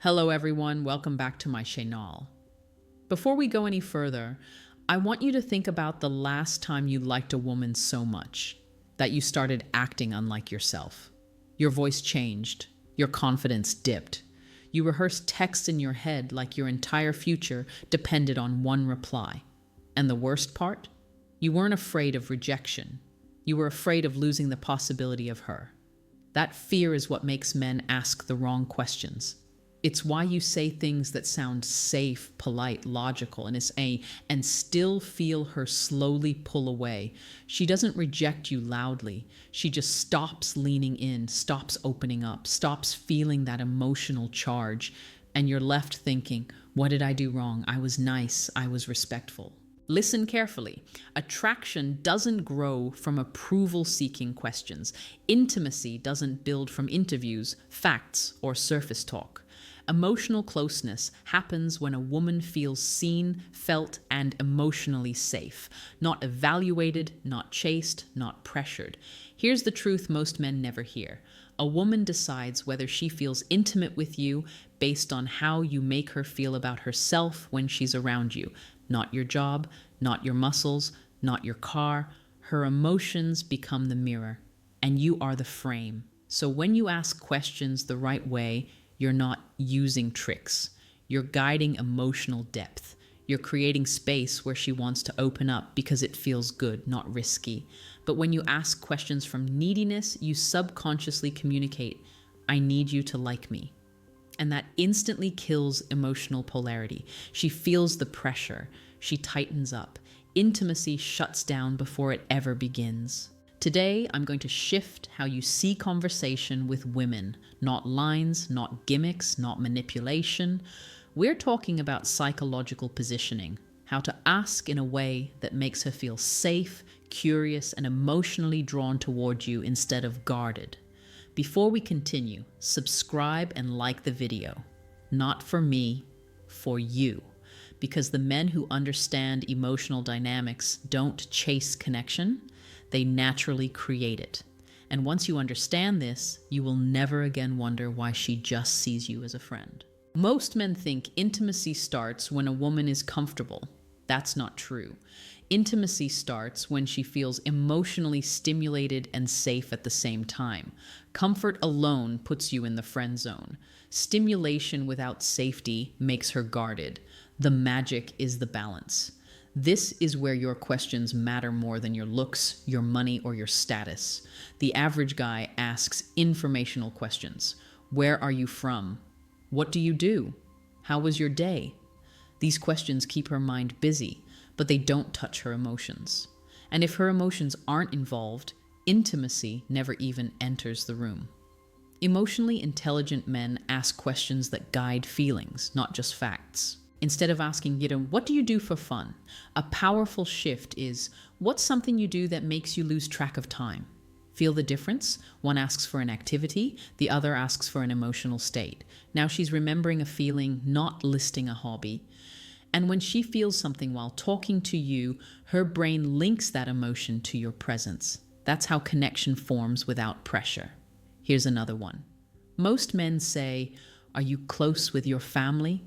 Hello everyone, welcome back to my channel. Before we go any further, I want you to think about the last time you liked a woman so much that you started acting unlike yourself. Your voice changed, your confidence dipped. You rehearsed texts in your head like your entire future depended on one reply. And the worst part? You weren't afraid of rejection. You were afraid of losing the possibility of her. That fear is what makes men ask the wrong questions. It's why you say things that sound safe, polite, logical, and still feel her slowly pull away. She doesn't reject you loudly. She just stops leaning in, stops opening up, stops feeling that emotional charge. And you're left thinking, what did I do wrong? I was nice. I was respectful. Listen carefully. Attraction doesn't grow from approval-seeking questions. Intimacy doesn't build from interviews, facts, or surface talk. Emotional closeness happens when a woman feels seen, felt, and emotionally safe, not evaluated, not chased, not pressured. Here's the truth most men never hear. A woman decides whether she feels intimate with you based on how you make her feel about herself when she's around you. Not your job, not your muscles, not your car. Her emotions become the mirror, and you are the frame. So when you ask questions the right way, you're not using tricks. You're guiding emotional depth. You're creating space where she wants to open up because it feels good, not risky. But when you ask questions from neediness, you subconsciously communicate, I need you to like me. And that instantly kills emotional polarity. She feels the pressure. She tightens up. Intimacy shuts down before it ever begins. Today, I'm going to shift how you see conversation with women. Not lines, not gimmicks, not manipulation. We're talking about psychological positioning. How to ask in a way that makes her feel safe, curious, and emotionally drawn toward you instead of guarded. Before we continue, subscribe and like the video. Not for me, for you. Because the men who understand emotional dynamics don't chase connection, they naturally create it. And once you understand this, you will never again wonder why she just sees you as a friend. Most men think intimacy starts when a woman is comfortable. That's not true. Intimacy starts when she feels emotionally stimulated and safe at the same time. Comfort alone puts you in the friend zone. Stimulation without safety makes her guarded. The magic is the balance. This is where your questions matter more than your looks, your money, or your status. The average guy asks informational questions. Where are you from? What do you do? How was your day? These questions keep her mind busy, but they don't touch her emotions. And if her emotions aren't involved, intimacy never even enters the room. Emotionally intelligent men ask questions that guide feelings, not just facts. Instead of asking, what do you do for fun? A powerful shift is, what's something you do that makes you lose track of time? Feel the difference? One asks for an activity, the other asks for an emotional state. Now she's remembering a feeling, not listing a hobby. And when she feels something while talking to you, her brain links that emotion to your presence. That's how connection forms without pressure. Here's another one. Most men say, are you close with your family?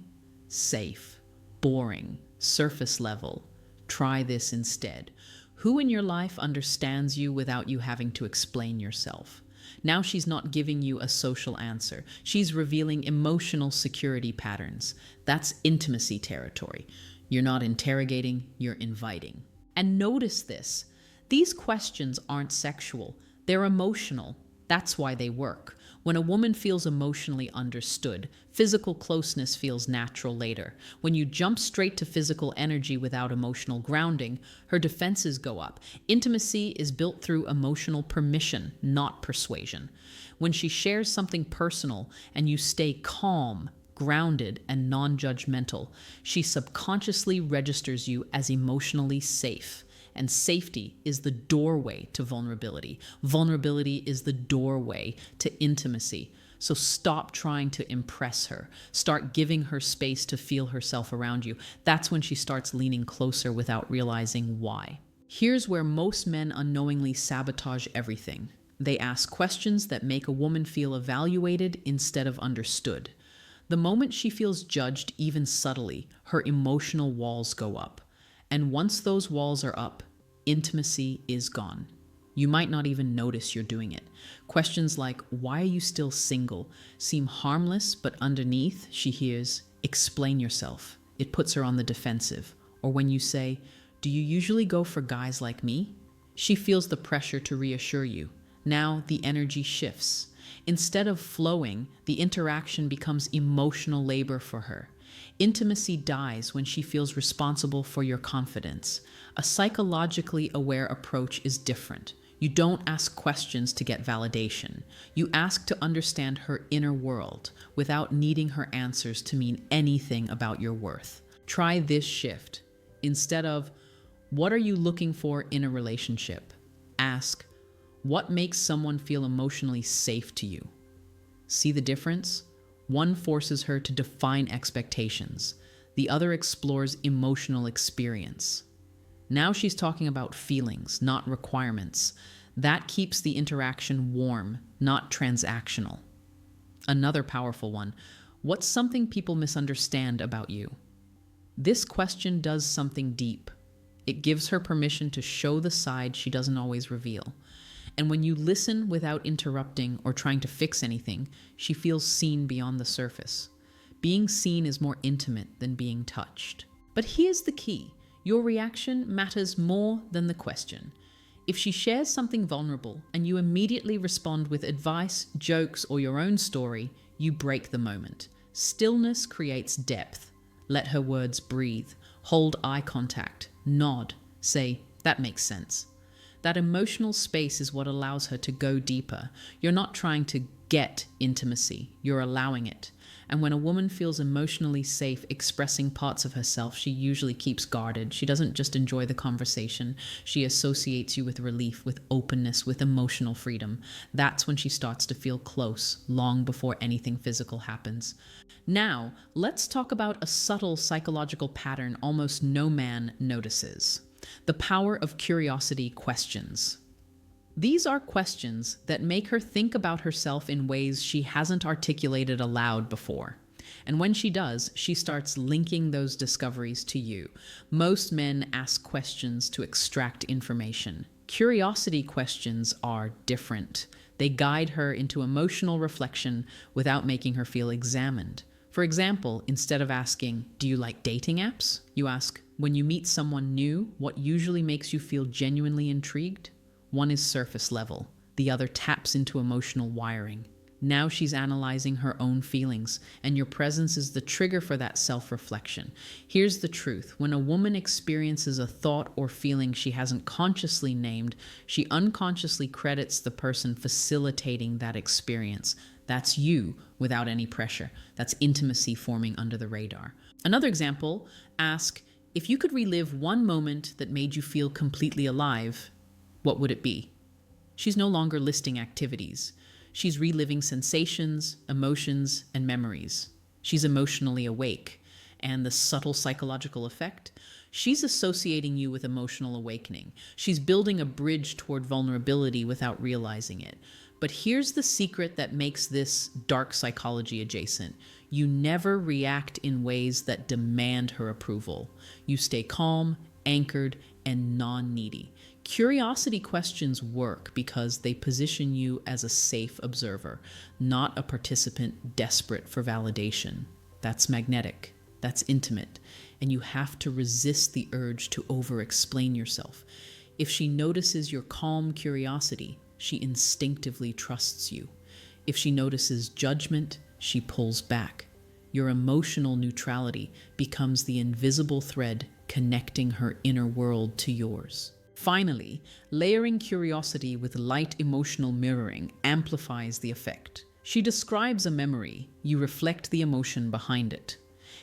Safe, boring, surface level. Try this instead. Who in your life understands you without you having to explain yourself? Now she's not giving you a social answer. She's revealing emotional security patterns. That's intimacy territory. You're not interrogating, you're inviting. And notice this. These questions aren't sexual. They're emotional. That's why they work. When a woman feels emotionally understood, physical closeness feels natural later. When you jump straight to physical energy without emotional grounding, her defenses go up. Intimacy is built through emotional permission, not persuasion. When she shares something personal and you stay calm, grounded, and non-judgmental, she subconsciously registers you as emotionally safe. And safety is the doorway to vulnerability. Vulnerability is the doorway to intimacy. So stop trying to impress her. Start giving her space to feel herself around you. That's when she starts leaning closer without realizing why. Here's where most men unknowingly sabotage everything. They ask questions that make a woman feel evaluated instead of understood. The moment she feels judged, even subtly, her emotional walls go up. And once those walls are up, intimacy is gone. You might not even notice you're doing it. Questions like, "Why are you still single?" seem harmless, but underneath, she hears, "Explain yourself." It puts her on the defensive. Or when you say, "Do you usually go for guys like me?" She feels the pressure to reassure you. Now the energy shifts. Instead of flowing, the interaction becomes emotional labor for her. Intimacy dies when she feels responsible for your confidence. A psychologically aware approach is different. You don't ask questions to get validation. You ask to understand her inner world without needing her answers to mean anything about your worth. Try this shift. Instead of, "What are you looking for in a relationship?" ask, "What makes someone feel emotionally safe to you?" See the difference? One forces her to define expectations. The other explores emotional experience. Now she's talking about feelings, not requirements. That keeps the interaction warm, not transactional. Another powerful one. What's something people misunderstand about you? This question does something deep. It gives her permission to show the side she doesn't always reveal. And when you listen without interrupting or trying to fix anything, she feels seen beyond the surface. Being seen is more intimate than being touched. But here's the key. Your reaction matters more than the question. If she shares something vulnerable and you immediately respond with advice, jokes, or your own story, you break the moment. Stillness creates depth. Let her words breathe. Hold eye contact. Nod. Say, "That makes sense." That emotional space is what allows her to go deeper. You're not trying to get intimacy, you're allowing it. And when a woman feels emotionally safe expressing parts of herself, she usually keeps guarded. She doesn't just enjoy the conversation. She associates you with relief, with openness, with emotional freedom. That's when she starts to feel close, long before anything physical happens. Now, let's talk about a subtle psychological pattern almost no man notices. The power of curiosity questions. These are questions that make her think about herself in ways she hasn't articulated aloud before. And when she does, she starts linking those discoveries to you. Most men ask questions to extract information. Curiosity questions are different. They guide her into emotional reflection without making her feel examined. For example, instead of asking, "Do you like dating apps?" you ask, "When you meet someone new, what usually makes you feel genuinely intrigued?" One is surface level, the other taps into emotional wiring. Now she's analyzing her own feelings, and your presence is the trigger for that self-reflection. Here's the truth. When a woman experiences a thought or feeling she hasn't consciously named, she unconsciously credits the person facilitating that experience. That's you without any pressure. That's intimacy forming under the radar. Another example, ask, "If you could relive one moment that made you feel completely alive, what would it be?" She's no longer listing activities. She's reliving sensations, emotions, and memories. She's emotionally awake. And the subtle psychological effect? She's associating you with emotional awakening. She's building a bridge toward vulnerability without realizing it. But here's the secret that makes this dark psychology adjacent. You never react in ways that demand her approval. You stay calm, anchored, and non-needy. Curiosity questions work because they position you as a safe observer, not a participant desperate for validation. That's magnetic. That's intimate. And you have to resist the urge to over-explain yourself. If she notices your calm curiosity, she instinctively trusts you. If she notices judgment, she pulls back. Your emotional neutrality becomes the invisible thread connecting her inner world to yours. Finally, layering curiosity with light emotional mirroring amplifies the effect. She describes a memory, you reflect the emotion behind it.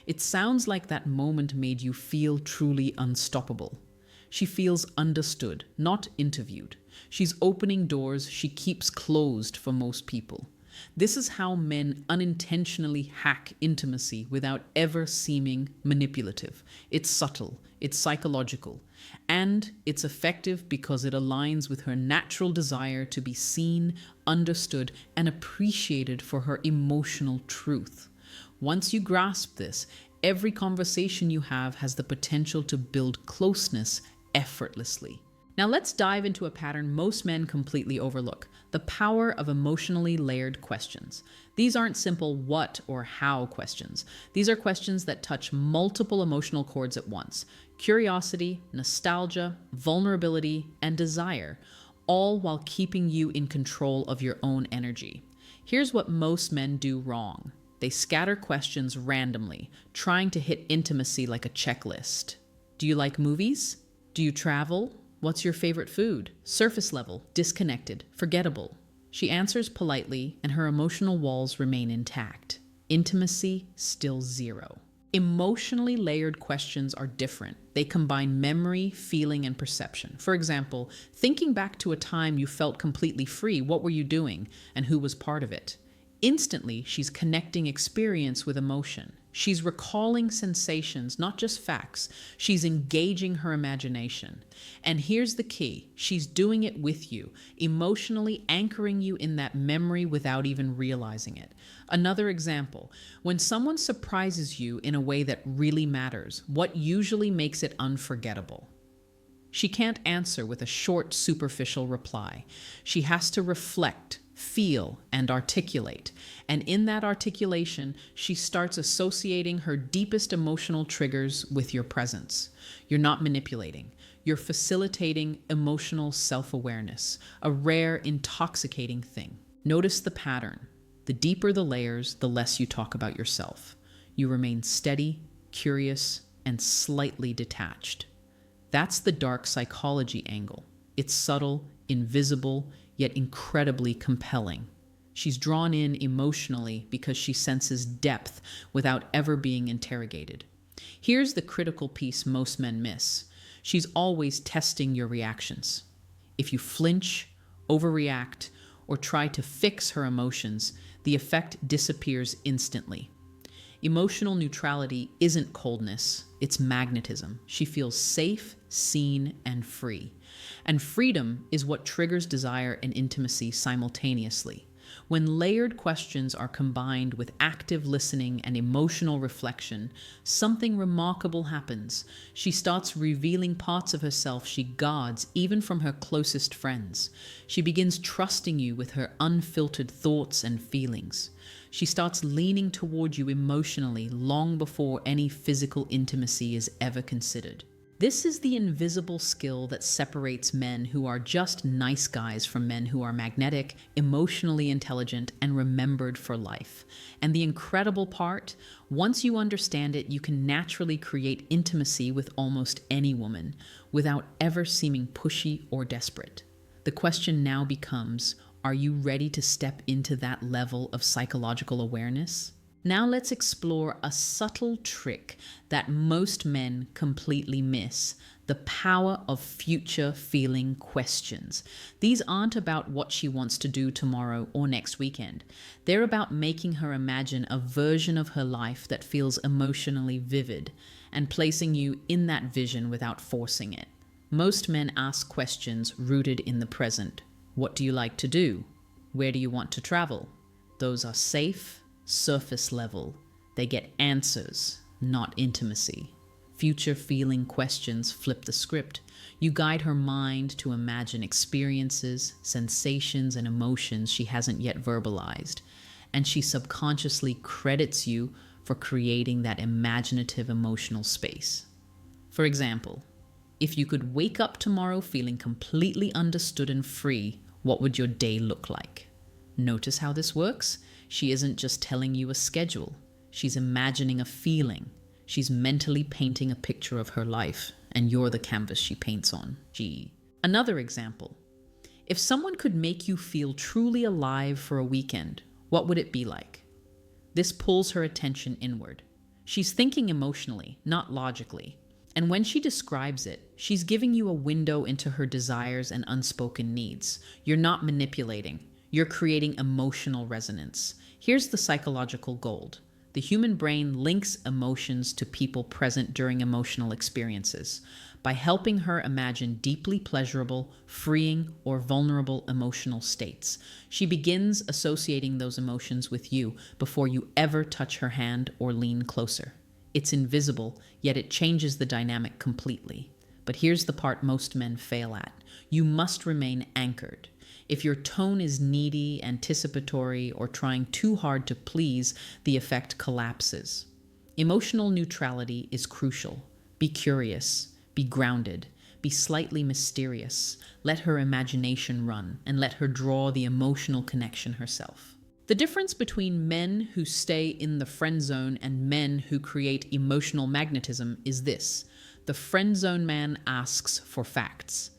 It sounds like that moment made you feel truly unstoppable. She feels understood, not interviewed. She's opening doors she keeps closed for most people. This is how men unintentionally hack intimacy without ever seeming manipulative. It's subtle, it's psychological, and it's effective because it aligns with her natural desire to be seen, understood, and appreciated for her emotional truth. Once you grasp this, every conversation you have has the potential to build closeness effortlessly. Now let's dive into a pattern most men completely overlook: the power of emotionally layered questions. These aren't simple what or how questions. These are questions that touch multiple emotional chords at once: curiosity, nostalgia, vulnerability, and desire, all while keeping you in control of your own energy. Here's what most men do wrong. They scatter questions randomly, trying to hit intimacy like a checklist. Do you like movies? Do you travel? What's your favorite food? Surface level, disconnected, forgettable. She answers politely, and her emotional walls remain intact. Intimacy, still zero. Emotionally layered questions are different. They combine memory, feeling, and perception. For example, thinking back to a time you felt completely free, what were you doing, and who was part of it? Instantly, she's connecting experience with emotion. She's recalling sensations, not just facts. She's engaging her imagination. And here's the key: she's doing it with you, emotionally anchoring you in that memory without even realizing it. Another example: when someone surprises you in a way that really matters, what usually makes it unforgettable? She can't answer with a short, superficial reply. She has to reflect, feel, and articulate. And in that articulation, she starts associating her deepest emotional triggers with your presence. You're not manipulating. You're facilitating emotional self-awareness, a rare, intoxicating thing. Notice the pattern. The deeper the layers, the less you talk about yourself. You remain steady, curious, and slightly detached. That's the dark psychology angle. It's subtle, invisible, yet incredibly compelling. She's drawn in emotionally because she senses depth without ever being interrogated. Here's the critical piece most men miss. She's always testing your reactions. If you flinch, overreact, or try to fix her emotions, the effect disappears instantly. Emotional neutrality isn't coldness, it's magnetism. She feels safe, seen, and free. And freedom is what triggers desire and intimacy simultaneously. When layered questions are combined with active listening and emotional reflection, something remarkable happens. She starts revealing parts of herself she guards even from her closest friends. She begins trusting you with her unfiltered thoughts and feelings. She starts leaning toward you emotionally long before any physical intimacy is ever considered. This is the invisible skill that separates men who are just nice guys from men who are magnetic, emotionally intelligent, and remembered for life. And the incredible part, once you understand it, you can naturally create intimacy with almost any woman without ever seeming pushy or desperate. The question now becomes, are you ready to step into that level of psychological awareness? Now let's explore a subtle trick that most men completely miss: the power of future feeling questions. These aren't about what she wants to do tomorrow or next weekend. They're about making her imagine a version of her life that feels emotionally vivid and placing you in that vision without forcing it. Most men ask questions rooted in the present. What do you like to do? Where do you want to travel? Those are safe, surface level. They get answers, not intimacy. Future feeling questions flip the script. You guide her mind to imagine experiences, sensations, and emotions she hasn't yet verbalized, and she subconsciously credits you for creating that imaginative emotional space. For example, if you could wake up tomorrow feeling completely understood and free, what would your day look like? Notice how this works? She isn't just telling you a schedule. She's imagining a feeling. She's mentally painting a picture of her life, and you're the canvas she paints on. Another example. If someone could make you feel truly alive for a weekend, what would it be like? This pulls her attention inward. She's thinking emotionally, not logically. And when she describes it, she's giving you a window into her desires and unspoken needs. You're not manipulating. You're creating emotional resonance. Here's the psychological gold. The human brain links emotions to people present during emotional experiences. by helping her imagine deeply pleasurable, freeing, or vulnerable emotional states. She begins associating those emotions with you before you ever touch her hand or lean closer. It's invisible, yet it changes the dynamic completely. But here's the part most men fail at. You must remain anchored. If your tone is needy, anticipatory, or trying too hard to please, the effect collapses. Emotional neutrality is crucial. Be curious, be grounded, be slightly mysterious. Let her imagination run, and let her draw the emotional connection herself. The difference between men who stay in the friend zone and men who create emotional magnetism is this. The friend zone man asks for facts.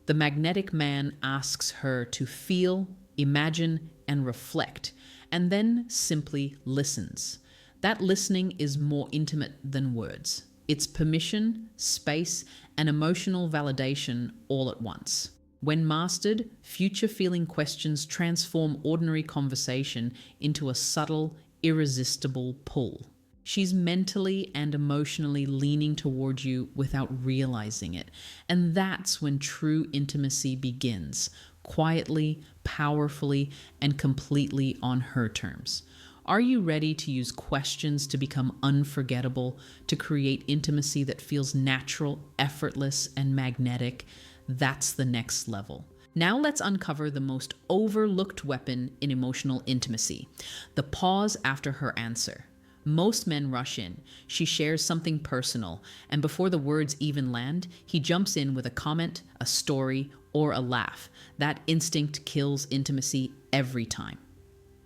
The magnetic man asks her to feel, imagine, and reflect, and then simply listens. That listening is more intimate than words. It's permission, space, and emotional validation all at once. When mastered, future-feeling questions transform ordinary conversation into a subtle, irresistible pull. She's mentally and emotionally leaning toward you without realizing it. And that's when true intimacy begins, quietly, powerfully, and completely on her terms. Are you ready to use questions to become unforgettable, to create intimacy that feels natural, effortless, and magnetic? That's the next level. Now let's uncover the most overlooked weapon in emotional intimacy, the pause after her answer. Most men rush in. She shares something personal, and before the words even land, he jumps in with a comment, a story, or a laugh. That instinct kills intimacy every time.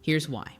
Here's why.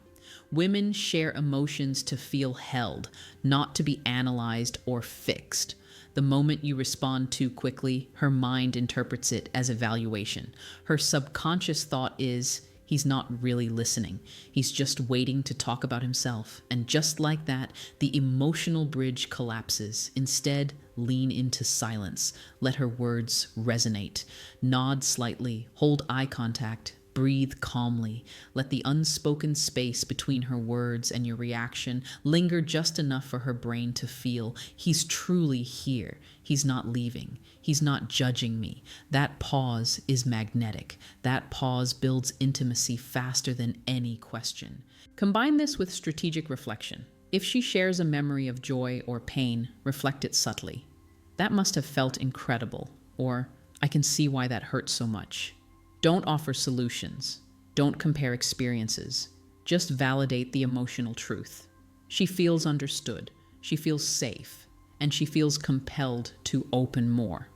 Women share emotions to feel held, not to be analyzed or fixed. The moment you respond too quickly, her mind interprets it as evaluation. Her subconscious thought is, he's not really listening. He's just waiting to talk about himself. And just like that, the emotional bridge collapses. Instead, lean into silence. Let her words resonate. Nod slightly. Hold eye contact. Breathe calmly. Let the unspoken space between her words and your reaction linger just enough for her brain to feel he's truly here. He's not leaving. He's not judging me. That pause is magnetic. That pause builds intimacy faster than any question. Combine this with strategic reflection. If she shares a memory of joy or pain, reflect it subtly. That must have felt incredible, or I can see why that hurt so much. Don't offer solutions. Don't compare experiences. Just validate the emotional truth. She feels understood. She feels safe. And she feels compelled to open more.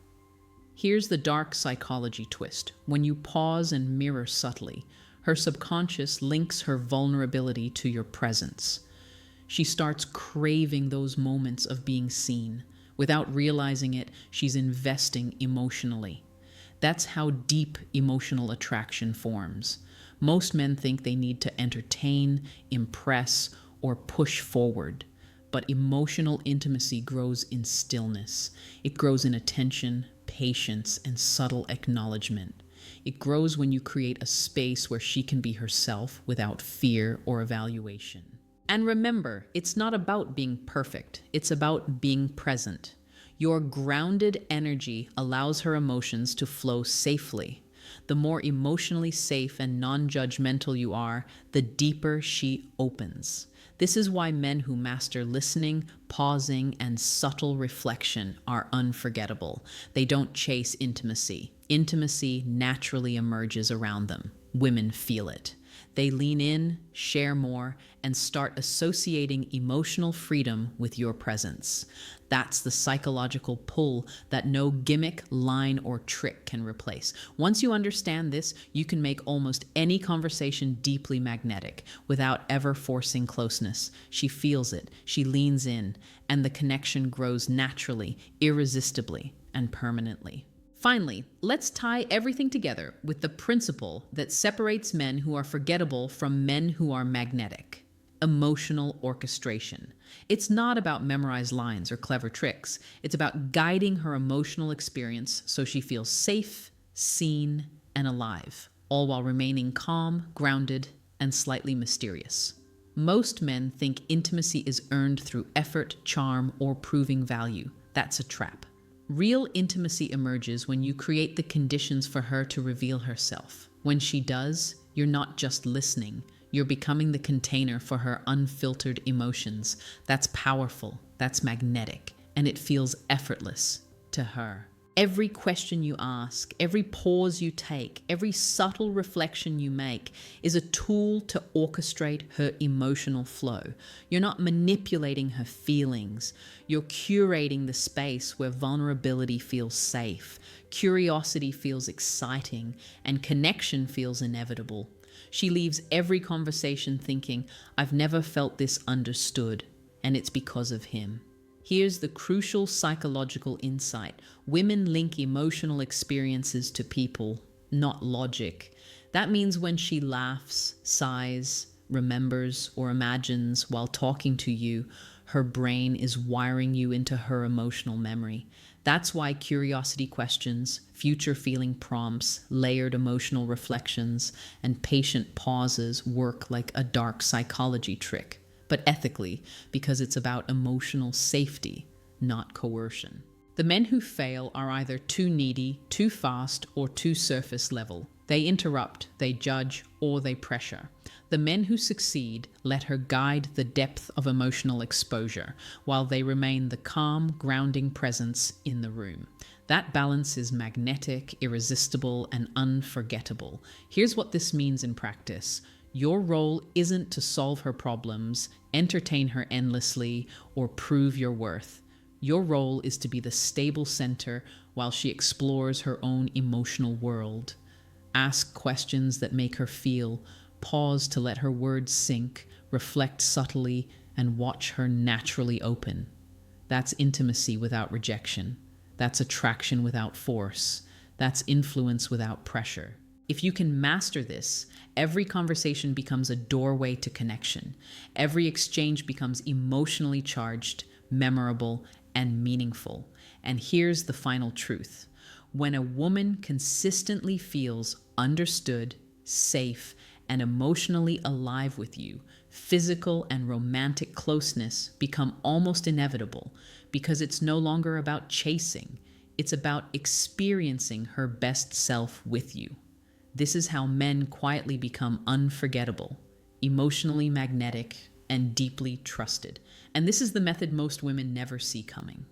Here's the dark psychology twist. When you pause and mirror subtly, her subconscious links her vulnerability to your presence. She starts craving those moments of being seen. Without realizing it, she's investing emotionally. That's how deep emotional attraction forms. Most men think they need to entertain, impress, or push forward. But emotional intimacy grows in stillness. It grows in attention, patience, and subtle acknowledgement. It grows when you create a space where she can be herself without fear or evaluation. And remember, it's not about being perfect. It's about being present. Your grounded energy allows her emotions to flow safely. The more emotionally safe and non-judgmental you are, the deeper she opens. This is why men who master listening, pausing, and subtle reflection are unforgettable. They don't chase intimacy. Intimacy naturally emerges around them. Women feel it. They lean in, share more, and start associating emotional freedom with your presence. That's the psychological pull that no gimmick, line, or trick can replace. Once you understand this, you can make almost any conversation deeply magnetic without ever forcing closeness. She feels it, she leans in, and the connection grows naturally, irresistibly, and permanently. Finally, let's tie everything together with the principle that separates men who are forgettable from men who are magnetic. Emotional orchestration. It's not about memorized lines or clever tricks. It's about guiding her emotional experience so she feels safe, seen, and alive, all while remaining calm, grounded, and slightly mysterious. Most men think intimacy is earned through effort, charm, or proving value. That's a trap. Real intimacy emerges when you create the conditions for her to reveal herself. When she does, you're not just listening, you're becoming the container for her unfiltered emotions. That's powerful, that's magnetic, and it feels effortless to her. Every question you ask, every pause you take, every subtle reflection you make is a tool to orchestrate her emotional flow. You're not manipulating her feelings. You're curating the space where vulnerability feels safe, curiosity feels exciting, and connection feels inevitable. She leaves every conversation thinking, I've never felt this understood, and it's because of him. Here's the crucial psychological insight. Women link emotional experiences to people, not logic. That means when she laughs, sighs, remembers, or imagines while talking to you, her brain is wiring you into her emotional memory. That's why curiosity questions, future feeling prompts, layered emotional reflections, and patient pauses work like a dark psychology trick, but ethically, because it's about emotional safety, not coercion. The men who fail are either too needy, too fast, or too surface level. They interrupt, they judge, or they pressure. The men who succeed let her guide the depth of emotional exposure, while they remain the calm, grounding presence in the room. That balance is magnetic, irresistible, and unforgettable. Here's what this means in practice. Your role isn't to solve her problems, entertain her endlessly, or prove your worth. Your role is to be the stable center while she explores her own emotional world. Ask questions that make her feel, pause to let her words sink, reflect subtly, and watch her naturally open. That's intimacy without rejection. That's attraction without force. That's influence without pressure. If you can master this, every conversation becomes a doorway to connection. Every exchange becomes emotionally charged, memorable, and meaningful. And here's the final truth. When a woman consistently feels understood, safe, and emotionally alive with you, physical and romantic closeness become almost inevitable because it's no longer about chasing. It's about experiencing her best self with you. This is how men quietly become unforgettable, emotionally magnetic, and deeply trusted. And this is the method most women never see coming.